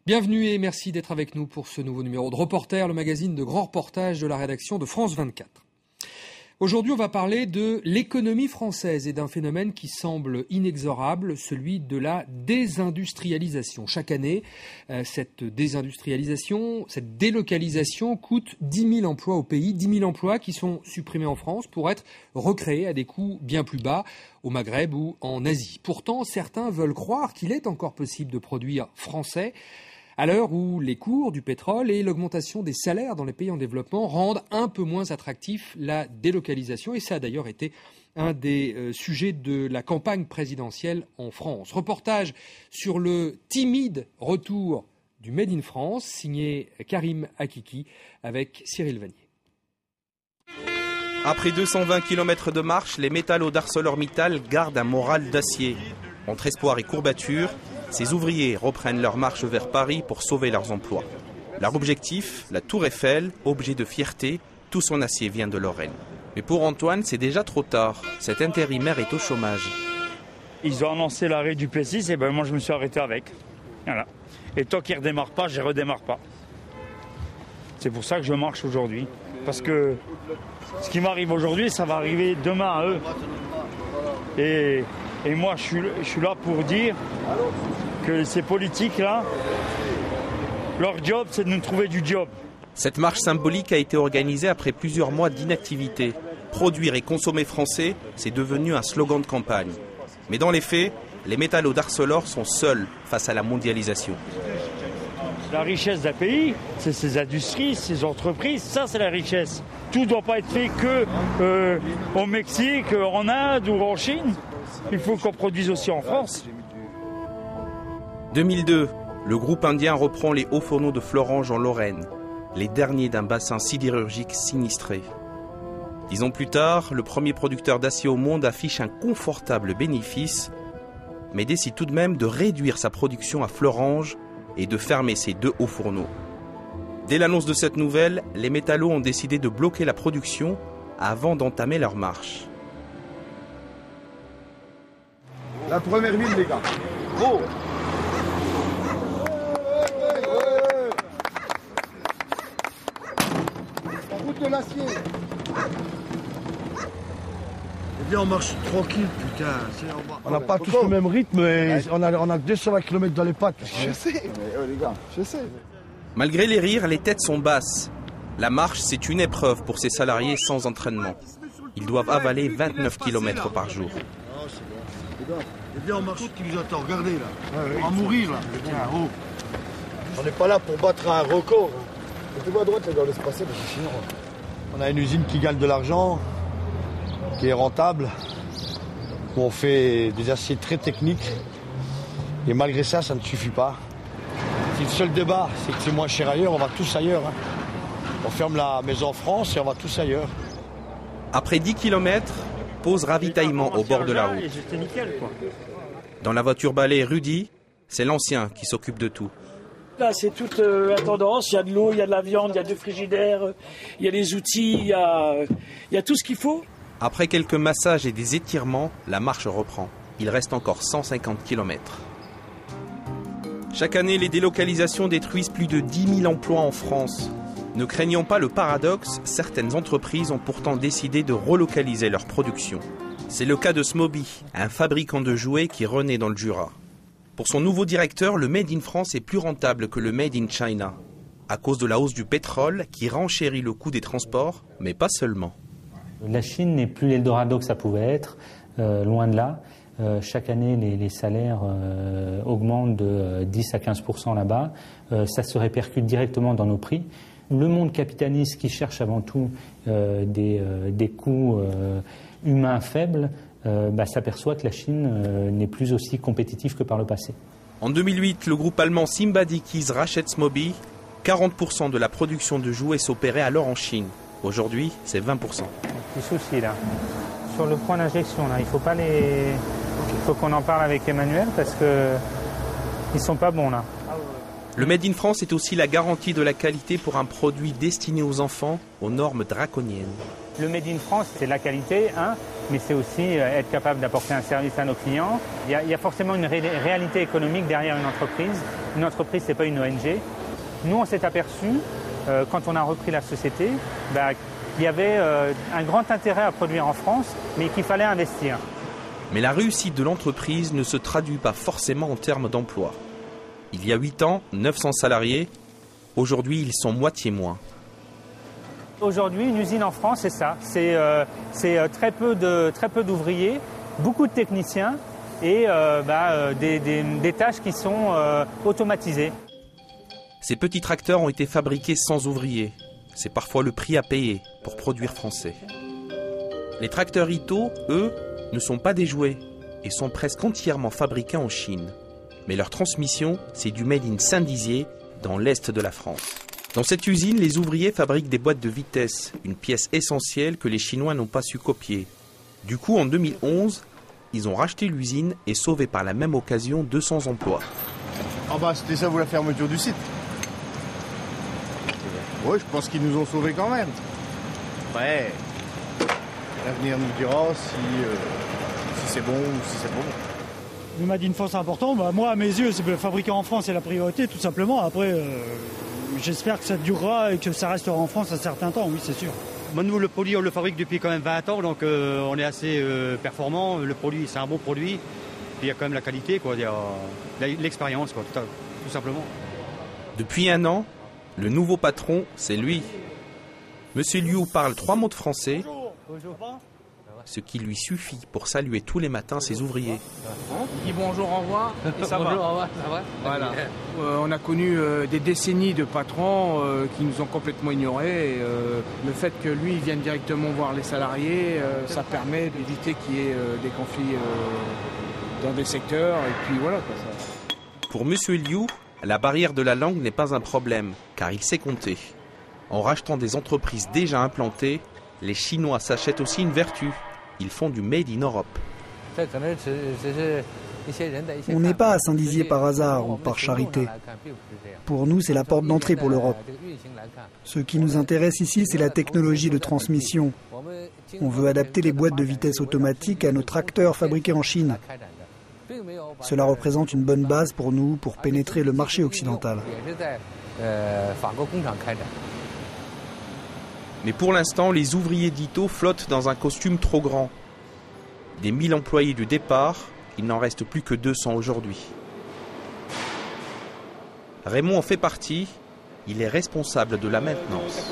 Bienvenue et merci d'être avec nous pour ce nouveau numéro de Reporter, le magazine de grands reportages de la rédaction de France 24. Aujourd'hui, on va parler de l'économie française et d'un phénomène qui semble inexorable, celui de la désindustrialisation. Chaque année, cette désindustrialisation, cette délocalisation coûte 10 000 emplois au pays, 10 000 emplois qui sont supprimés en France pour être recréés à des coûts bien plus bas au Maghreb ou en Asie. Pourtant, certains veulent croire qu'il est encore possible de produire français, à l'heure où les cours du pétrole et l'augmentation des salaires dans les pays en développement rendent un peu moins attractif la délocalisation. Et ça a d'ailleurs été un des sujets de la campagne présidentielle en France. Reportage sur le timide retour du Made in France, signé Karim Akiki avec Cyril Vanier. Après 220 km de marche, les métallos d'ArcelorMittal gardent un moral d'acier. Entre espoir et courbature, ces ouvriers reprennent leur marche vers Paris pour sauver leurs emplois. Leur objectif, la Tour Eiffel, objet de fierté, tout son acier vient de Lorraine. Mais pour Antoine, c'est déjà trop tard. Cet intérimaire est au chômage. Ils ont annoncé l'arrêt du Plessis et moi je me suis arrêté avec. Voilà. Et tant qu'ils ne redémarrent pas, je ne redémarre pas. C'est pour ça que je marche aujourd'hui. Parce que ce qui m'arrive aujourd'hui, ça va arriver demain à eux. Et moi, je suis là pour dire que ces politiques-là, leur job, c'est de nous trouver du job. Cette marche symbolique a été organisée après plusieurs mois d'inactivité. Produire et consommer français, c'est devenu un slogan de campagne. Mais dans les faits, les métallos d'Arcelor sont seuls face à la mondialisation. La richesse d'un pays, c'est ses industries, ses entreprises, ça c'est la richesse. Tout ne doit pas être fait que au Mexique, en Inde ou en Chine. Il faut qu'on produise aussi en France. 2002, le groupe indien reprend les hauts fourneaux de Florange en Lorraine, les derniers d'un bassin sidérurgique sinistré. 10 ans plus tard, le premier producteur d'acier au monde affiche un confortable bénéfice, mais décide tout de même de réduire sa production à Florange et de fermer ses 2 hauts fourneaux. Dès l'annonce de cette nouvelle, les métallos ont décidé de bloquer la production avant d'entamer leur marche. La première ligne, les gars. Gros. En route de l'acier. Eh bien, on marche tranquille, putain. On n'a pas tous le même rythme, mais on a 220 km dans les pattes. Je sais, mais les gars, je sais. Malgré les rires, les têtes sont basses. La marche, c'est une épreuve pour ces salariés sans entraînement. Ils doivent avaler 29 km par jour. Eh bien, on marche qui nous attend, regardez là. On va mourir là. Tiens, oh. On n'est pas là pour battre un record. Mettez-moi à droite, les gars, laisse passer, parce que sinon. On a une usine qui gagne de l'argent, qui est rentable, où on fait des aciers très techniques. Et malgré ça, ça ne suffit pas. Si le seul débat, c'est que c'est moins cher ailleurs, on va tous ailleurs. Hein. On ferme la maison en France et on va tous ailleurs. Après 10 km, pause ravitaillement au bord de la route. Dans la voiture balai Rudy, c'est l'ancien qui s'occupe de tout. Là, c'est toute la tendance. Il y a de l'eau, il y a de la viande, il y a du frigidaire, il y a des outils, il y a tout ce qu'il faut. Après quelques massages et des étirements, la marche reprend. Il reste encore 150 km. Chaque année, les délocalisations détruisent plus de 10 000 emplois en France. Ne craignant pas le paradoxe, certaines entreprises ont pourtant décidé de relocaliser leur production. C'est le cas de Smoby, un fabricant de jouets qui renaît dans le Jura. Pour son nouveau directeur, le Made in France est plus rentable que le Made in China, à cause de la hausse du pétrole qui renchérit le coût des transports, mais pas seulement. La Chine n'est plus l'Eldorado que ça pouvait être, loin de là. Chaque année, les salaires augmentent de 10 à 15% là-bas. Ça se répercute directement dans nos prix. Le monde capitaliste qui cherche avant tout des coûts humains faibles s'aperçoit que la Chine n'est plus aussi compétitive que par le passé. En 2008, le groupe allemand Simba Dickies rachète Smoby. 40% de la production de jouets s'opérait alors en Chine. Aujourd'hui, c'est 20%. Petit souci là. Sur le point d'injection, là, il faut qu'on en parle avec Emmanuel parce que ils sont pas bons là. Le Made in France est aussi la garantie de la qualité pour un produit destiné aux enfants aux normes draconiennes. Le Made in France, c'est la qualité, hein, mais c'est aussi être capable d'apporter un service à nos clients. Il y a forcément une réalité économique derrière une entreprise. Une entreprise, ce n'est pas une ONG. Nous, on s'est aperçu, quand on a repris la société, qu'il y avait un grand intérêt à produire en France, mais qu'il fallait investir. Mais la réussite de l'entreprise ne se traduit pas forcément en termes d'emploi. Il y a 8 ans, 900 salariés. Aujourd'hui, ils sont moitié moins. Aujourd'hui, une usine en France, c'est ça. C'est très peu d'ouvriers, beaucoup de techniciens et des tâches qui sont automatisées. Ces petits tracteurs ont été fabriqués sans ouvriers. C'est parfois le prix à payer pour produire français. Les tracteurs Ito, eux, ne sont pas des jouets et sont presque entièrement fabriqués en Chine. Mais leur transmission, c'est du Made in Saint-Dizier, dans l'est de la France. Dans cette usine, les ouvriers fabriquent des boîtes de vitesse, une pièce essentielle que les Chinois n'ont pas su copier. Du coup, en 2011, ils ont racheté l'usine et sauvé par la même occasion 200 emplois. Ah bah c'était ça, vous, la fermeture du site. Oui, je pense qu'ils nous ont sauvés quand même. Ouais. L'avenir nous dira si c'est bon ou si c'est pas bon. Le Made in France, c'est important. Moi, à mes yeux, c'est fabriquer en France, c'est la priorité, tout simplement. Après, j'espère que ça durera et que ça restera en France un certain temps, oui, c'est sûr. Nous, le produit, on le fabrique depuis quand même 20 ans, donc on est assez performant. Le produit, c'est un bon produit. Il y a quand même la qualité, quoi. Il y a l'expérience, quoi, tout simplement. Depuis 1 an, le nouveau patron, c'est lui. Monsieur Liu parle 3 mots de français, ce qui lui suffit pour saluer tous les matins ses ouvriers. Il dit bonjour, au revoir, et ça bonjour, va. au revoir, ça va. Voilà. On a connu des décennies de patrons qui nous ont complètement ignorés. Et, le fait que lui il vienne directement voir les salariés, ça permet d'éviter qu'il y ait des conflits dans des secteurs. Et puis voilà, quoi, ça. Pour Monsieur Liu, la barrière de la langue n'est pas un problème, car il sait compter. En rachetant des entreprises déjà implantées, les Chinois s'achètent aussi une vertu. Ils font du Made in Europe. On n'est pas à Saint-Dizier par hasard ou par charité. Pour nous, c'est la porte d'entrée pour l'Europe. Ce qui nous intéresse ici, c'est la technologie de transmission. On veut adapter les boîtes de vitesse automatique à nos tracteurs fabriqués en Chine. Cela représente une bonne base pour nous pour pénétrer le marché occidental. Mais pour l'instant, les ouvriers d'Ito flottent dans un costume trop grand. Des 1000 employés du départ, il n'en reste plus que 200 aujourd'hui. Raymond en fait partie, il est responsable de la maintenance.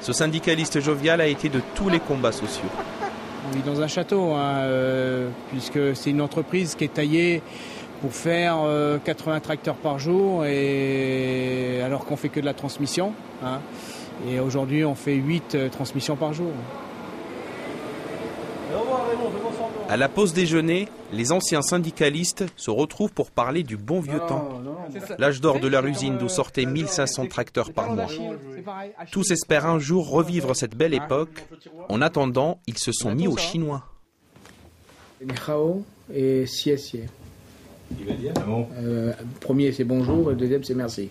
Ce syndicaliste jovial a été de tous les combats sociaux. On vit dans un château, puisque c'est une entreprise qui est taillée pour faire 80 tracteurs par jour, et alors qu'on fait que de la transmission. Et aujourd'hui, on fait 8 transmissions par jour. À la pause déjeuner, les anciens syndicalistes se retrouvent pour parler du bon vieux temps. L'âge d'or de leur usine d'où sortaient 1500 tracteurs par mois. Tous espèrent un jour revivre cette belle époque. En attendant, ils se sont mis aux Chinois. Ni hao et xie xie. Premier, c'est bonjour, et le deuxième, c'est merci.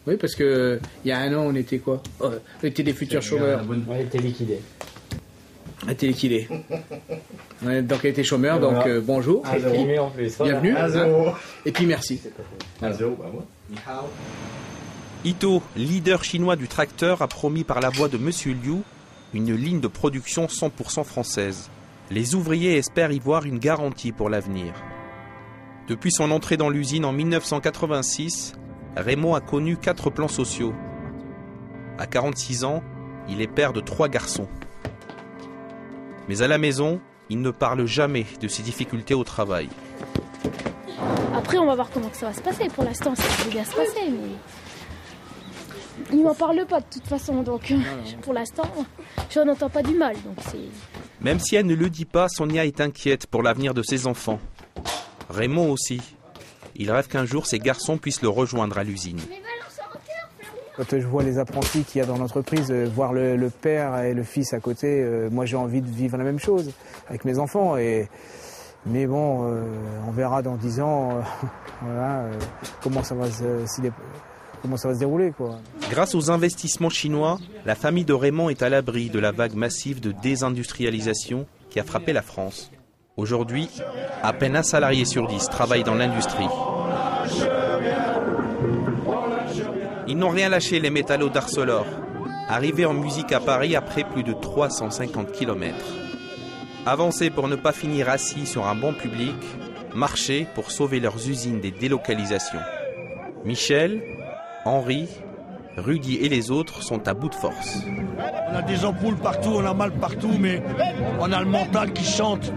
Oui, parce que il y a 1 an, on était quoi? On était des futurs chômeurs. On était liquidés. On était liquidés. Donc, on était chômeurs, donc bonjour. Bienvenue. Et puis merci. Ito, leader chinois du tracteur, a promis par la voix de Monsieur Liu une ligne de production 100% française. Les ouvriers espèrent y voir une garantie pour l'avenir. Depuis son entrée dans l'usine en 1986, Raymond a connu 4 plans sociaux. À 46 ans, il est père de 3 garçons. Mais à la maison, il ne parle jamais de ses difficultés au travail. Après, on va voir comment ça va se passer. Pour l'instant, ça va bien se passer, mais il m'en parle pas de toute façon. Donc, pour l'instant, je n'en entends pas du mal. Donc Même si elle ne le dit pas, Sonia est inquiète pour l'avenir de ses enfants. Raymond aussi. Il rêve qu'un jour, ses garçons puissent le rejoindre à l'usine. Quand je vois les apprentis qu'il y a dans l'entreprise, voir le père et le fils à côté, moi j'ai envie de vivre la même chose avec mes enfants. Mais bon, on verra dans 10 ans comment ça va comment ça va se dérouler, quoi. Grâce aux investissements chinois, la famille de Raymond est à l'abri de la vague massive de désindustrialisation qui a frappé la France. Aujourd'hui, à peine un salarié sur 10 travaille dans l'industrie. Ils n'ont rien lâché, les métallos d'Arcelor, arrivés en musique à Paris après plus de 350 km. Avancer pour ne pas finir assis sur un banc public, marcher pour sauver leurs usines des délocalisations. Michel, Henri, Rudy et les autres sont à bout de force. On a des ampoules partout, on a mal partout, mais on a le mental qui chante.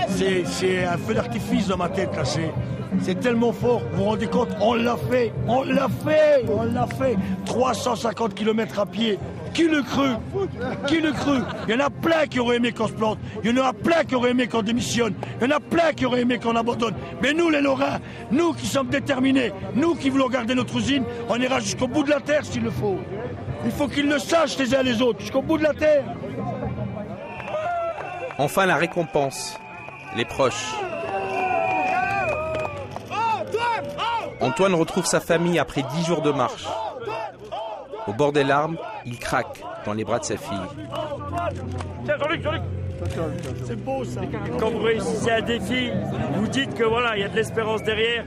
C'est un feu d'artifice dans ma tête, là. C'est tellement fort, vous vous rendez compte? On l'a fait, on l'a fait, on l'a fait. 350 km à pied. Qui le crut? Qui le crut? Il y en a plein qui auraient aimé qu'on se plante. Il y en a plein qui auraient aimé qu'on démissionne. Il y en a plein qui auraient aimé qu'on abandonne. Mais nous, les Lorrains, nous qui sommes déterminés, nous qui voulons garder notre usine, on ira jusqu'au bout de la terre s'il le faut. Il faut qu'ils le sachent les uns les autres, jusqu'au bout de la terre. Enfin, la récompense, les proches. Antoine retrouve sa famille après 10 jours de marche. Au bord des larmes, il craque dans les bras de sa fille. Tiens, Jean-Luc. C'est beau ça. Quand vous réussissez un défi, vous dites que voilà, il y a de l'espérance derrière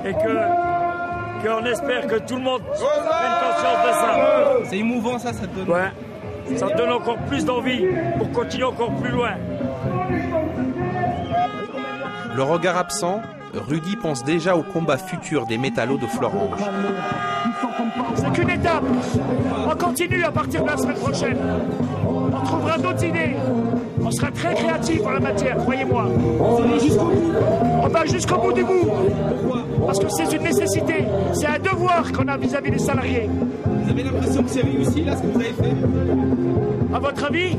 et qu'on espère que tout le monde prenne conscience de ça. C'est émouvant ça te donne. Ouais. Ça te donne encore plus d'envie pour continuer encore plus loin. Le regard absent, Rudy pense déjà au combat futur des métallos de Florange. C'est qu'une étape. On continue à partir de la semaine prochaine. On trouvera d'autres idées. On sera très créatifs en la matière, croyez-moi. On va jusqu'au bout du bout. Parce que c'est une nécessité. C'est un devoir qu'on a vis-à-vis des salariés. Vous avez l'impression que c'est réussi là, ce que vous avez fait? À votre avis,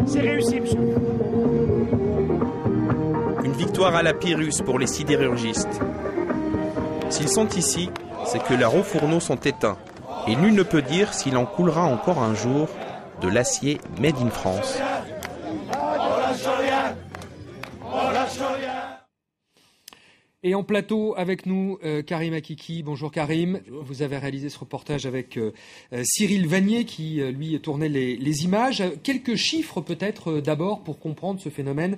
c'est réussi, monsieur. Une victoire à la Pyrrhus pour les sidérurgistes. S'ils sont ici, c'est que leurs hauts fourneaux sont éteints. Et nul ne peut dire s'il en coulera encore un jour de l'acier made in France. Et en plateau avec nous, Karim Akiki. Bonjour Karim. Bonjour. Vous avez réalisé ce reportage avec Cyril Vanier qui, lui, tournait les images. Quelques chiffres peut-être d'abord pour comprendre ce phénomène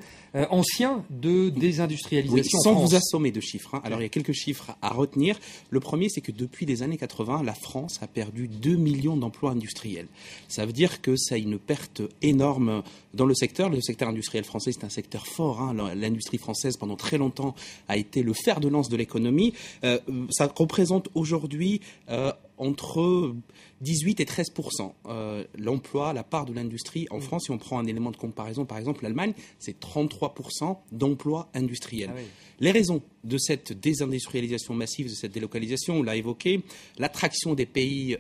ancien de désindustrialisation. Oui, sans en France. vous assommer de chiffres. Alors il y a quelques chiffres à retenir. Le premier, c'est que depuis les années 80, la France a perdu 2 millions d'emplois industriels. Ça veut dire que ça a une perte énorme dans le secteur. Le secteur industriel français, c'est un secteur fort. Hein. L'industrie française, pendant très longtemps, a été le fer de lance de l'économie. Ça représente aujourd'hui entre 18 et 13% l'emploi, la part de l'industrie en France. Si on prend un élément de comparaison, par exemple, l'Allemagne, c'est 33% d'emplois industriels. Ah oui. Les raisons de cette désindustrialisation massive, de cette délocalisation, on l'a évoqué, l'attraction des pays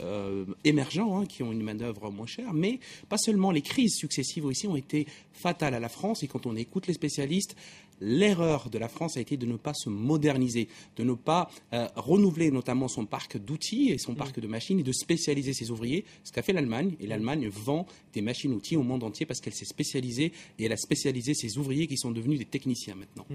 émergents qui ont une main-d'œuvre moins chère, mais pas seulement. Les crises successives aussi ont été fatales à la France. Et quand on écoute les spécialistes, l'erreur de la France a été de ne pas se moderniser, de ne pas renouveler notamment son parc d'outils et son parc de machines et de spécialiser ses ouvriers, ce qu'a fait l'Allemagne. Et l'Allemagne vend des machines-outils au monde entier parce qu'elle s'est spécialisée et elle a spécialisé ses ouvriers qui sont devenus des techniciens maintenant.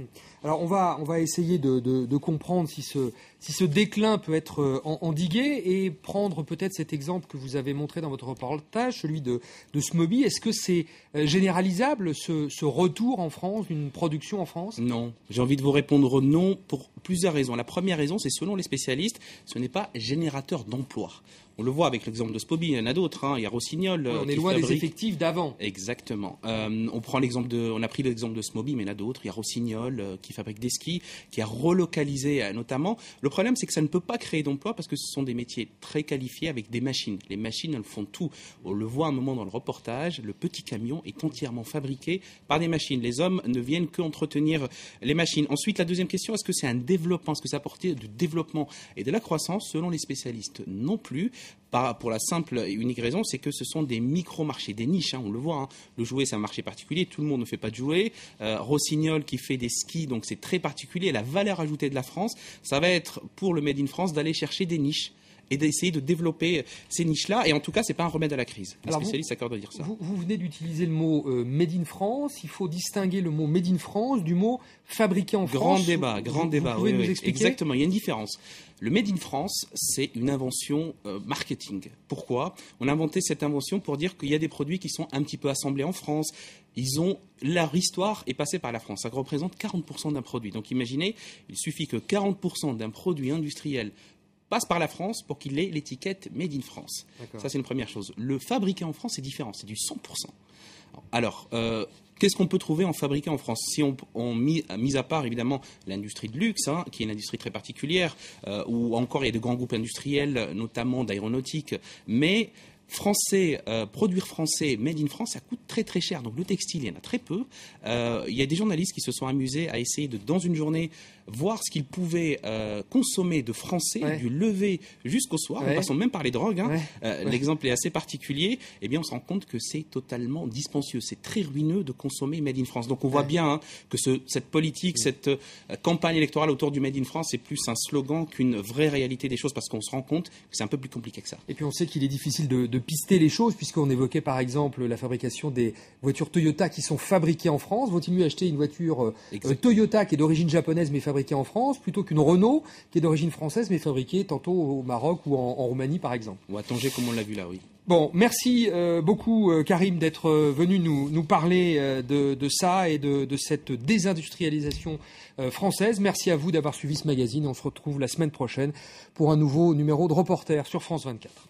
Alors on va essayer de comprendre si ce déclin peut être endigué et prendre peut-être cet exemple que vous avez montré dans votre reportage, celui de Smoby. Est-ce que c'est généralisable ce retour en France d'une production en France? Non, j'ai envie de vous répondre non pour plusieurs raisons. La première raison, c'est selon les spécialistes, ce n'est pas générateur d'emploi. On le voit avec l'exemple de Smoby, il y en a d'autres. Il y a Rossignol. On est loin des effectifs d'avant. Exactement. On a pris l'exemple de Smoby, mais il y en a d'autres. Il y a Rossignol qui fabrique des skis, qui a relocalisé notamment. Le problème, c'est que ça ne peut pas créer d'emploi parce que ce sont des métiers très qualifiés avec des machines. Les machines, elles font tout. On le voit un moment dans le reportage, le petit camion est entièrement fabriqué par des machines. Les hommes ne viennent qu'entretenir les machines. Ensuite, la deuxième question, est-ce que c'est un développement? Est-ce que ça apporte du développement et de la croissance? Selon les spécialistes, non plus. Pour la simple et unique raison, c'est que ce sont des micro-marchés, des niches, on le voit. Le jouet, c'est un marché particulier, tout le monde ne fait pas de jouet. Rossignol qui fait des skis, donc c'est très particulier. La valeur ajoutée de la France, ça va être pour le Made in France d'aller chercher des niches et d'essayer de développer ces niches-là. Et en tout cas, c'est pas un remède à la crise. Les Alors spécialistes s'accordent à dire ça. Vous venez d'utiliser le mot Made in France. Il faut distinguer le mot Made in France du mot fabriqué en France. Grand débat. Vous pouvez nous expliquer ? Exactement, il y a une différence. Le Made in France, c'est une invention marketing. Pourquoi ? On a inventé cette invention pour dire qu'il y a des produits qui sont un petit peu assemblés en France. Leur histoire est passée par la France. Ça représente 40% d'un produit. Donc imaginez, il suffit que 40% d'un produit industriel passe par la France pour qu'il ait l'étiquette Made in France. Ça, c'est une première chose. Le fabriqué en France, c'est différent. C'est du 100%. Alors, qu'est-ce qu'on peut trouver en fabriqué en France ? Si on mis à part évidemment l'industrie de luxe, qui est une industrie très particulière, ou encore il y a de grands groupes industriels, notamment d'aéronautique, mais produire français, made in France, ça coûte très très cher. Donc le textile, il y en a très peu. Il y a des journalistes qui se sont amusés à essayer dans une journée, voir ce qu'ils pouvaient consommer de français, du lever jusqu'au soir, en passant même par les drogues. L'exemple est assez particulier. Eh bien, on se rend compte que c'est totalement dispendieux. C'est très ruineux de consommer Made in France. Donc, on voit bien que cette politique, cette campagne électorale autour du Made in France, c'est plus un slogan qu'une vraie réalité des choses, parce qu'on se rend compte que c'est un peu plus compliqué que ça. Et puis, on sait qu'il est difficile de pister les choses, puisqu'on évoquait par exemple la fabrication des voitures Toyota qui sont fabriquées en France. Vaut-il mieux acheter une voiture Toyota qui est d'origine japonaise mais fabriquée en France, plutôt qu'une Renault qui est d'origine française mais fabriquée tantôt au Maroc ou en Roumanie par exemple? Ou à Tanger comme on l'a vu là, oui. Bon, merci beaucoup Karim d'être venu nous parler de ça et de cette désindustrialisation française. Merci à vous d'avoir suivi ce magazine. On se retrouve la semaine prochaine pour un nouveau numéro de Reporter sur France 24.